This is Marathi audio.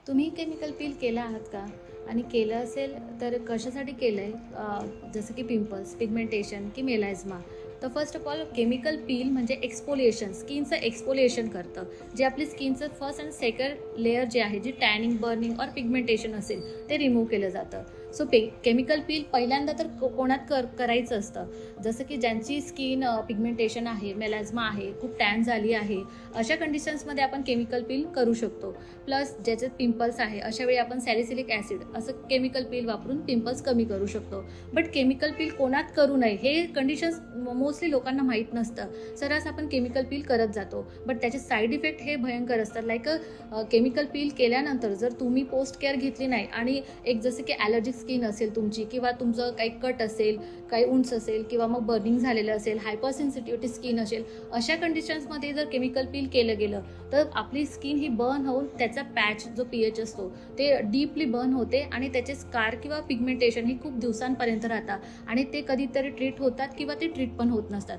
तुम्ही केमिकल पील केला आहात का? आणि केलं असेल तर कशासाठी केलं आहे? जसं की पिंपल्स, पिगमेंटेशन की मेलाझ्मा. तर first of all chemical peel म्हणजे एक्सफोलिएशन, स्किनचं एक्सफोलिएशन करतं. जे आपली स्किनचं फर्स्ट आणि सेकंड लेयर जे आहे, जी टॅनिंग, बर्निंग और पिगमेंटेशन असेल ते रिमूव्ह केलं जातं. सो केमिकल पील पहिल्यांदा तर कोणात करायचं असतं. जसं की ज्यांची स्किन पिगमेंटेशन आहे, मेलाझ्मा आहे, खूप टॅन झाली आहे, अशा कंडिशन्समध्ये आपण केमिकल पील करू शकतो. प्लस ज्याच्यात पिंपल्स आहे अशा वेळी आपण सॅलिसिलिक ॲसिड असं केमिकल पील वापरून पिंपल्स कमी करू शकतो. बट केमिकल पील कोणात करू नये हे कंडिशन्स मोस्टली लोकांना माहीत नसतं. सर्रास आपण केमिकल पील करत जातो, बट त्याचे साईड इफेक्ट हे भयंकर असतात. लाईक केमिकल पील केल्यानंतर जर तुम्ही पोस्ट केअर घेतली नाही आणि एक जसं की ॲलर्जिक स्किन असेल तुमची, किंवा तुमचं काही कट असेल, काही उंच असेल, किंवा मग बर्निंग झालेलं असेल, हायपर सेन्सिटिव्हिटी स्किन असेल, अशा कंडिशन्समध्ये जर केमिकल पील केलं गेलं तर आपली स्किन ही बर्न होऊन त्याचा पॅच जो पीएच असतो ते डीपली बर्न होते आणि त्याचे स्कार किंवा पिगमेंटेशन ही खूप दिवसांपर्यंत राहतात आणि ते कधीतरी ट्रीट होतात किंवा ते ट्रीट पण होत नसतात.